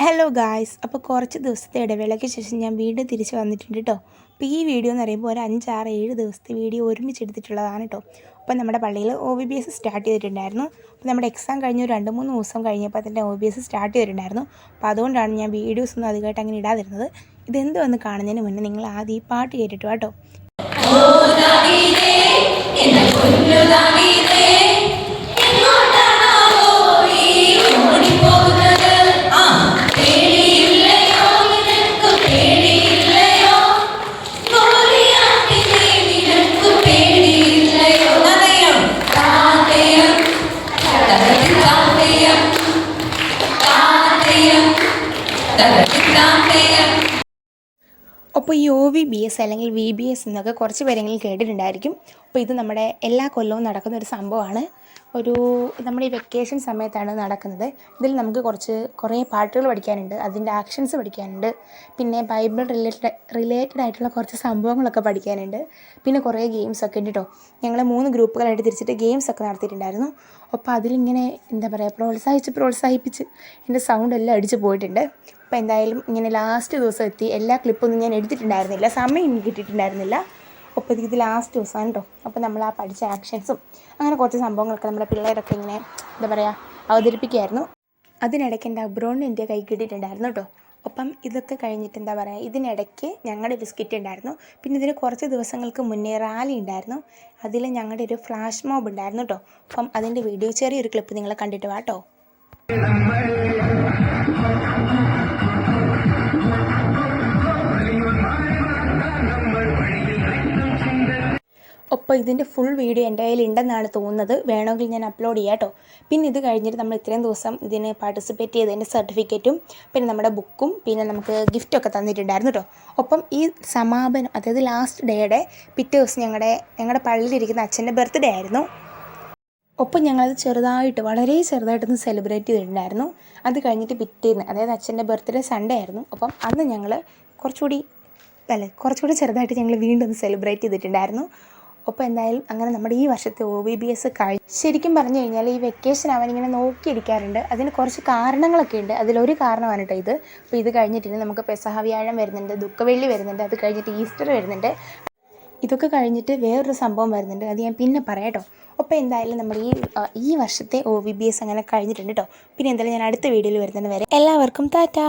Hello guys, അപ്പോൾ കുറച്ച് ദിവസത്തെ ഇടവേളയ്ക്ക് ശേഷം ഞാൻ വീണ്ടും തിരിച്ച് വന്നിട്ടുണ്ട് കേട്ടോ. അപ്പോൾ ഈ വീഡിയോ എന്ന് പറയുമ്പോൾ ഒരു 5, 6, 7 ദിവസത്തെ വീഡിയോ ഒരുമിച്ചെടുത്തിട്ടുള്ളതാണ് കേട്ടോ. അപ്പോൾ നമ്മുടെ പള്ളിയിൽ OVBS സ്റ്റാർട്ട് ചെയ്തിട്ടുണ്ടായിരുന്നു. അപ്പോൾ നമ്മുടെ എക്സാം കഴിഞ്ഞ് ഒരു 2-3 ദിവസം കഴിഞ്ഞപ്പോൾ അതിൻ്റെ OVBS സ്റ്റാർട്ട് ചെയ്തിട്ടുണ്ടായിരുന്നു. അപ്പോൾ അതുകൊണ്ടാണ് ഞാൻ വീഡിയോസൊന്നും അധികമായിട്ട് അങ്ങനെ ഇടാതിരുന്നത്. ഇതെന്തുവന്ന് കാണുന്നതിന് മുന്നേ നിങ്ങൾ ആദ്യം ഈ പാട്ട് കേട്ടിട്ട് കേട്ടോ. അപ്പോൾ ഈ OVBS അല്ലെങ്കിൽ VBS എന്നൊക്കെ കുറച്ച് പേരെങ്കിലും കേട്ടിട്ടുണ്ടായിരിക്കും. അപ്പോൾ ഇത് നമ്മുടെ എല്ലാ കൊല്ലവും നടക്കുന്ന ഒരു സംഭവമാണ്. നമ്മുടെ ഈ വെക്കേഷൻ സമയത്താണ് നടക്കുന്നത്. ഇതിൽ നമുക്ക് കുറേ പാട്ടുകൾ പഠിക്കാനുണ്ട്, അതിൻ്റെ ആക്ഷൻസ് പഠിക്കാനുണ്ട്, പിന്നെ ബൈബിൾ റിലേറ്റഡ് ആയിട്ടുള്ള കുറച്ച് സംഭവങ്ങളൊക്കെ പഠിക്കാനുണ്ട്, പിന്നെ കുറേ ഗെയിംസൊക്കെ ഉണ്ട് കേട്ടോ. ഞങ്ങൾ 3 ഗ്രൂപ്പുകളായിട്ട് തിരിച്ചിട്ട് ഗെയിംസൊക്കെ നടത്തിയിട്ടുണ്ടായിരുന്നു. അപ്പോൾ അതിലിങ്ങനെ പ്രോത്സാഹിപ്പിച്ച് എൻ്റെ സൗണ്ട് എല്ലാം അടിച്ച് പോയിട്ടുണ്ട്. അപ്പോൾ എന്തായാലും ഇങ്ങനെ ലാസ്റ്റ് ദിവസം എത്തി. എല്ലാ ക്ലിപ്പൊന്നും ഞാൻ എടുത്തിട്ടുണ്ടായിരുന്നില്ല, സമയം എനിക്ക് കിട്ടിയിട്ടുണ്ടായിരുന്നില്ല. അപ്പോൾ ഇത് ലാസ്റ്റ് ദിവസമാണ് കേട്ടോ. അപ്പോൾ നമ്മൾ ആ പഠിച്ച ആക്ഷൻസും അങ്ങനെ കുറച്ച് സംഭവങ്ങളൊക്കെ നമ്മുടെ പിള്ളേരൊക്കെ ഇങ്ങനെ അവതരിപ്പിക്കുകയായിരുന്നു. അതിനിടയ്ക്ക് എൻ്റെ അബ്രോണിന് എൻ്റെ കൈ കിട്ടിയിട്ടുണ്ടായിരുന്നു കേട്ടോ. അപ്പം ഇതൊക്കെ കഴിഞ്ഞിട്ട് ഇതിനിടയ്ക്ക് ഞങ്ങളുടെ ഒരു സ്കിറ്റ് ഉണ്ടായിരുന്നു. പിന്നെ ഇതിന് കുറച്ച് ദിവസങ്ങൾക്ക് മുന്നേ റാലി ഉണ്ടായിരുന്നു. അതിൽ ഞങ്ങളുടെ ഒരു ഫ്ലാഷ് മോബ് ഉണ്ടായിരുന്നു കേട്ടോ. അപ്പം അതിൻ്റെ വീഡിയോ ചെറിയൊരു ക്ലിപ്പ് നിങ്ങൾ കണ്ടിട്ട് വാ കേട്ടോ. അപ്പോൾ ഇതിൻ്റെ ഫുൾ വീഡിയോ എൻ്റെ കയ്യിൽ ഉണ്ടെന്നാണ് തോന്നുന്നത്. വേണമെങ്കിൽ ഞാൻ അപ്ലോഡ് ചെയ്യാം കേട്ടോ. പിന്നെ ഇത് കഴിഞ്ഞിട്ട് നമ്മൾ ഇത്രയും ദിവസം ഇതിന് പാർട്ടിസിപ്പേറ്റ് ചെയ്തതിൻ്റെ സർട്ടിഫിക്കറ്റും പിന്നെ നമ്മുടെ ബുക്കും പിന്നെ നമുക്ക് ഗിഫ്റ്റൊക്കെ തന്നിട്ടുണ്ടായിരുന്നു കേട്ടോ. ഒപ്പം ഈ സമാപനം, അതായത് ലാസ്റ്റ് ഡേയുടെ പിറ്റേ ദിവസം ഞങ്ങളുടെ പള്ളിയിലിരിക്കുന്ന അച്ഛൻ്റെ ബർത്ത്ഡേ ആയിരുന്നു. ഒപ്പം ഞങ്ങളത് വളരെ ചെറുതായിട്ടൊന്ന് സെലിബ്രേറ്റ് ചെയ്തിട്ടുണ്ടായിരുന്നു. അത് കഴിഞ്ഞിട്ട് പിറ്റേന്ന്, അതായത് അച്ഛൻ്റെ ബർത്ത്ഡേ സൺഡേ ആയിരുന്നു. അപ്പം അന്ന് ഞങ്ങൾ കുറച്ചുകൂടി ചെറുതായിട്ട് ഞങ്ങൾ വീണ്ടും ഒന്ന് സെലിബ്രേറ്റ് ചെയ്തിട്ടുണ്ടായിരുന്നു. അപ്പോൾ എന്തായാലും അങ്ങനെ നമ്മുടെ ഈ വർഷത്തെ OVBS ശരിക്കും പറഞ്ഞു കഴിഞ്ഞാൽ ഈ വെക്കേഷൻ അവനിങ്ങനെ നോക്കിയിരിക്കാറുണ്ട്. അതിന് കുറച്ച് കാരണങ്ങളൊക്കെ ഉണ്ട്. അതിലൊരു കാരണമാണ് കേട്ടോ ഇത്. അപ്പോൾ ഇത് കഴിഞ്ഞിട്ട് നമുക്ക് പെസഹ വ്യാഴം വരുന്നുണ്ട്, ദുഃഖവെള്ളി വരുന്നുണ്ട്, അത് കഴിഞ്ഞിട്ട് ഈസ്റ്റർ വരുന്നുണ്ട്. ഇതൊക്കെ കഴിഞ്ഞിട്ട് വേറൊരു സംഭവം വരുന്നുണ്ട്, അത് ഞാൻ പിന്നെ പറയാം കേട്ടോ. അപ്പോൾ എന്തായാലും നമ്മുടെ ഈ വർഷത്തെ OVBS അങ്ങനെ കഴിഞ്ഞിട്ടുണ്ട് കേട്ടോ. പിന്നെ എന്തായാലും ഞാൻ അടുത്ത വീഡിയോയിൽ വരുന്നത് വരെ എല്ലാവർക്കും ടാറ്റാ.